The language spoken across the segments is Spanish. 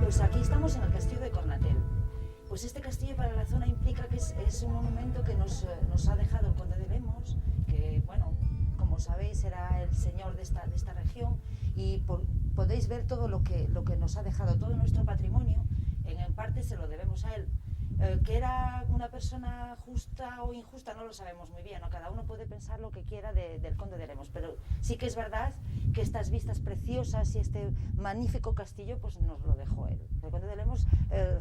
Pues aquí estamos en el castillo de Cornatel. Pues este castillo para la zona implica que es un monumento que nos ha dejado el conde de Lemos, que, bueno, como sabéis, era el señor de esta región, y podéis ver todo lo que nos ha dejado, todo nuestro patrimonio, en parte se lo debemos a él. Que era una persona justa o injusta no lo sabemos muy bien, ¿no? Cada uno puede pensar lo que quiera del conde de Lemos, pero sí que es verdad que estas vistas preciosas y este magnífico castillo pues nos lo dejó él. El conde de Lemos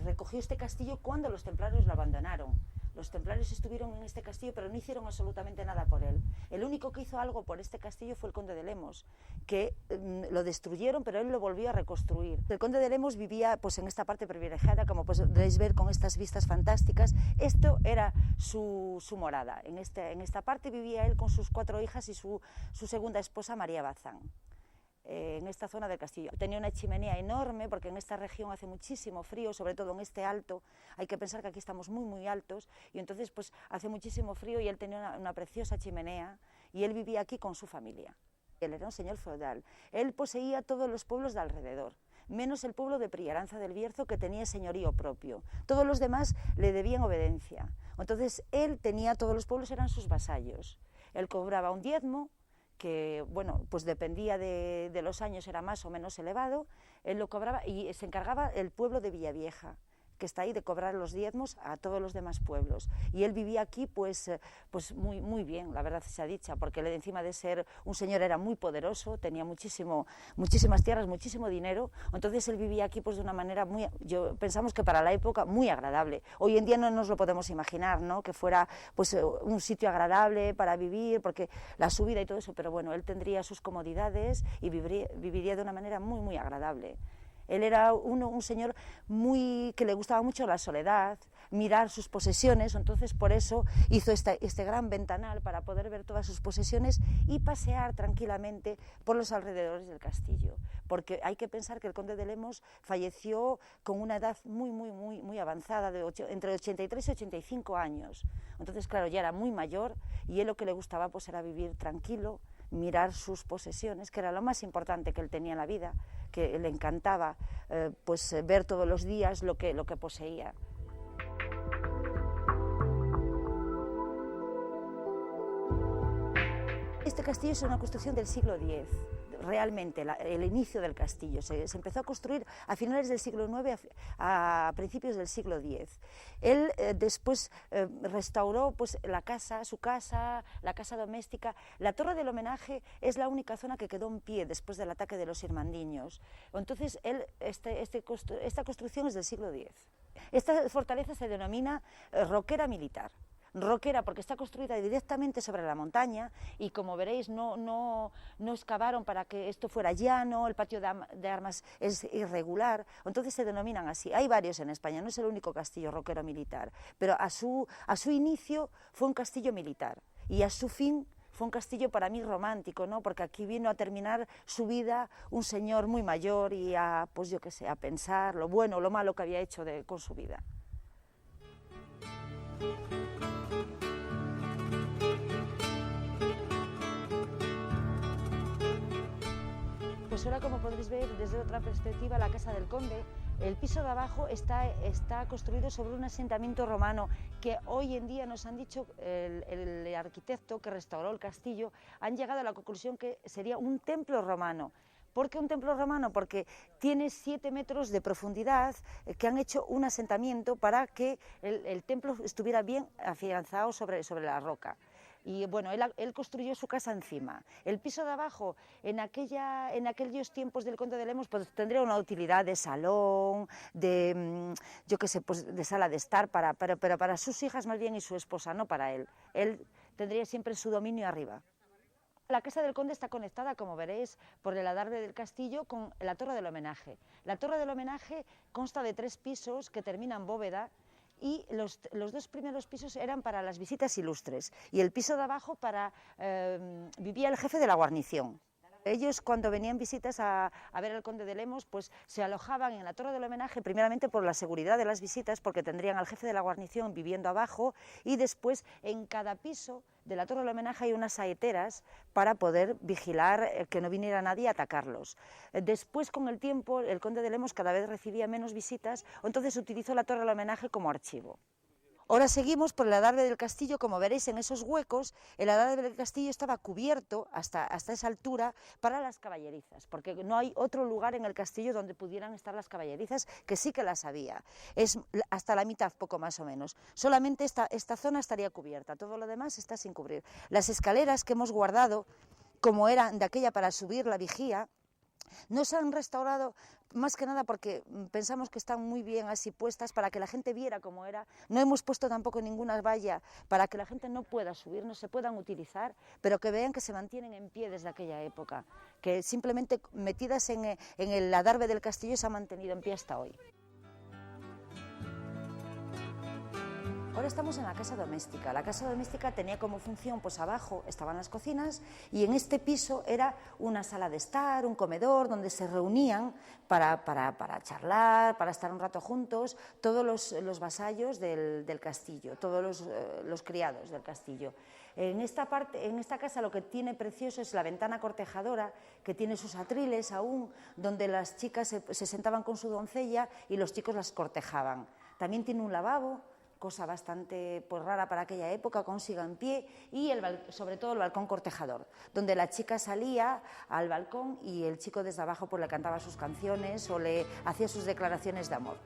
recogió este castillo cuando los templarios lo abandonaron. Los templarios estuvieron en este castillo, pero no hicieron absolutamente nada por él. El único que hizo algo por este castillo fue el conde de Lemos, que lo destruyeron, pero él lo volvió a reconstruir. El conde de Lemos vivía pues, en esta parte privilegiada, como podéis ver con estas vistas fantásticas. Esto era su morada. En esta parte vivía él con sus 4 hijas y su segunda esposa, María Bazán. En esta zona del castillo. Tenía una chimenea enorme porque en esta región hace muchísimo frío, sobre todo en este alto. Hay que pensar que aquí estamos muy muy altos y entonces pues hace muchísimo frío y él tenía una preciosa chimenea y él vivía aquí con su familia. Él era un señor feudal. Él poseía todos los pueblos de alrededor, menos el pueblo de Priaranza del Bierzo, que tenía señorío propio. Todos los demás le debían obediencia. Entonces él tenía, todos los pueblos eran sus vasallos. Él cobraba un diezmo, que bueno, pues dependía de los años, era más o menos elevado. Él lo cobraba y se encargaba el pueblo de Villavieja, que está ahí, de cobrar los diezmos a todos los demás pueblos. Y él vivía aquí pues muy bien, la verdad sea dicha, porque él, encima de ser un señor, era muy poderoso, tenía muchísimas tierras, muchísimo dinero. Entonces él vivía aquí pues de una manera pensamos que para la época muy agradable. Hoy en día no nos lo podemos imaginar, ¿no? Que fuera pues un sitio agradable para vivir, porque la subida y todo eso, pero bueno, él tendría sus comodidades y viviría de una manera muy agradable. Él era un señor que le gustaba mucho la soledad, mirar sus posesiones, entonces por eso hizo este gran ventanal para poder ver todas sus posesiones y pasear tranquilamente por los alrededores del castillo. Porque hay que pensar que el conde de Lemos falleció con una edad muy avanzada, entre 83 y 85 años. Entonces, claro, ya era muy mayor y él lo que le gustaba pues era vivir tranquilo, mirar sus posesiones, que era lo más importante que él tenía en la vida, que le encantaba ver todos los días lo que poseía. Este castillo es una construcción del siglo X, realmente, el inicio del castillo. Se empezó a construir a finales del siglo IX, a principios del siglo X. Él después restauró pues, su casa, la casa doméstica. La torre del homenaje es la única zona que quedó en pie después del ataque de los irmandiños. Entonces, esta construcción es del siglo X. Esta fortaleza se denomina roquera militar. Roquera porque está construida directamente sobre la montaña y, como veréis, no excavaron para que esto fuera llano. El patio de armas es irregular, entonces se denominan así. Hay varios en España, no es el único castillo roquero militar, pero a su inicio fue un castillo militar y a su fin fue un castillo para mí romántico, ¿no? Porque aquí vino a terminar su vida un señor muy mayor y pues yo qué sé, a pensar lo bueno o lo malo que había hecho con su vida. Pues ahora, como podréis ver desde otra perspectiva, la casa del conde, el piso de abajo está construido sobre un asentamiento romano que hoy en día nos han dicho, el arquitecto que restauró el castillo, han llegado a la conclusión que sería un templo romano. ¿Por qué un templo romano? Porque tiene 7 metros de profundidad, que han hecho un asentamiento para que el templo estuviera bien afianzado sobre la roca. Y bueno, él construyó su casa encima. El piso de abajo, en aquellos tiempos del conde de Lemos, pues tendría una utilidad de salón, yo qué sé, pues de sala de estar, pero para sus hijas más bien y su esposa, no para él. Él tendría siempre su dominio arriba. La casa del conde está conectada, como veréis, por el adarve del castillo con la torre del homenaje. La torre del homenaje consta de 3 pisos que terminan bóveda, y los 2 primeros pisos eran para las visitas ilustres y el piso de abajo vivía el jefe de la guarnición. Ellos, cuando venían visitas a ver al conde de Lemos, pues se alojaban en la torre del homenaje, primeramente por la seguridad de las visitas, porque tendrían al jefe de la guarnición viviendo abajo, y después en cada piso de la torre del homenaje hay unas saeteras para poder vigilar que no viniera nadie a atacarlos. Después, con el tiempo, el conde de Lemos cada vez recibía menos visitas, entonces utilizó la torre del homenaje como archivo. Ahora seguimos por el adarve del castillo. Como veréis en esos huecos, el adarve del castillo estaba cubierto hasta esa altura para las caballerizas, porque no hay otro lugar en el castillo donde pudieran estar las caballerizas, que sí que las había, es hasta la mitad poco más o menos, solamente esta zona estaría cubierta, todo lo demás está sin cubrir. Las escaleras que hemos guardado, como eran de aquella para subir la vigía, no se han restaurado más que nada porque pensamos que están muy bien así puestas para que la gente viera cómo era. No hemos puesto tampoco ninguna valla para que la gente no pueda subir, no se puedan utilizar, pero que vean que se mantienen en pie desde aquella época, que simplemente metidas en el adarve del castillo se han mantenido en pie hasta hoy. Ahora estamos en la casa doméstica. La casa doméstica tenía como función, pues abajo estaban las cocinas y en este piso era una sala de estar, un comedor donde se reunían para charlar, para estar un rato juntos, todos los vasallos del castillo, todos los criados del castillo. En esta casa lo que tiene precioso es la ventana cortejadora, que tiene sus atriles aún, donde las chicas se sentaban con su doncella y los chicos las cortejaban. También tiene un lavabo, cosa bastante pues rara para aquella época, con siga en pie, y sobre todo el balcón cortejador, donde la chica salía al balcón y el chico desde abajo pues le cantaba sus canciones o le hacía sus declaraciones de amor.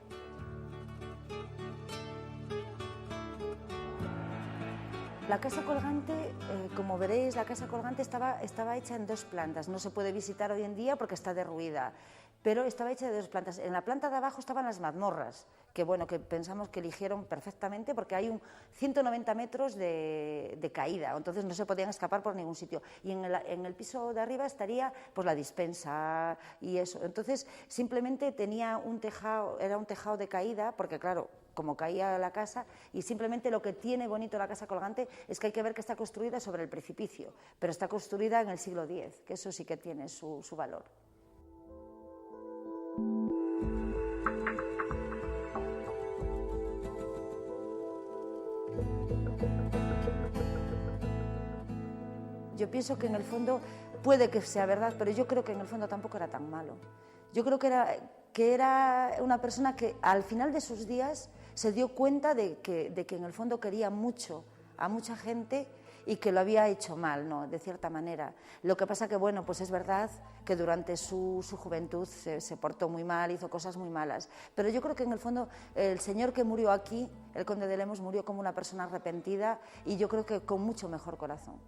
La casa colgante, como veréis, la casa colgante estaba hecha en 2 plantas, no se puede visitar hoy en día porque está derruida, pero estaba hecha de 2 plantas. En la planta de abajo estaban las mazmorras, que bueno, que pensamos que eligieron perfectamente porque hay 190 metros de caída, entonces no se podían escapar por ningún sitio. Y en el piso de arriba estaría pues la dispensa y eso. Entonces simplemente tenía un tejado, era un tejado de caída, porque claro, como caía la casa, y simplemente lo que tiene bonito la casa colgante es que hay que ver que está construida sobre el precipicio, pero está construida en el siglo X, que eso sí que tiene su valor. Yo pienso que en el fondo puede que sea verdad, pero yo creo que en el fondo tampoco era tan malo. Yo creo que era una persona que al final de sus días se dio cuenta de que en el fondo quería mucho a mucha gente y que lo había hecho mal, ¿no?, de cierta manera. Lo que pasa que, bueno, pues es verdad que durante su juventud se portó muy mal, hizo cosas muy malas. Pero yo creo que en el fondo el señor que murió aquí, el conde de Lemos, murió como una persona arrepentida y yo creo que con mucho mejor corazón.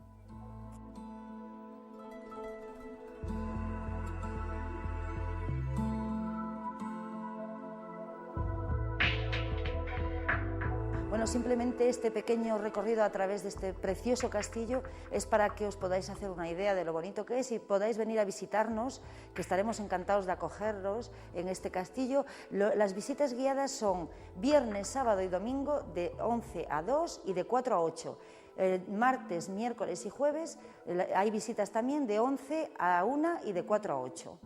Bueno, simplemente este pequeño recorrido a través de este precioso castillo es para que os podáis hacer una idea de lo bonito que es y podáis venir a visitarnos, que estaremos encantados de acogerlos en este castillo. Las visitas guiadas son viernes, sábado y domingo de 11 a 2 y de 4 a 8. Martes, miércoles y jueves hay visitas también de 11 a 1 y de 4 a 8.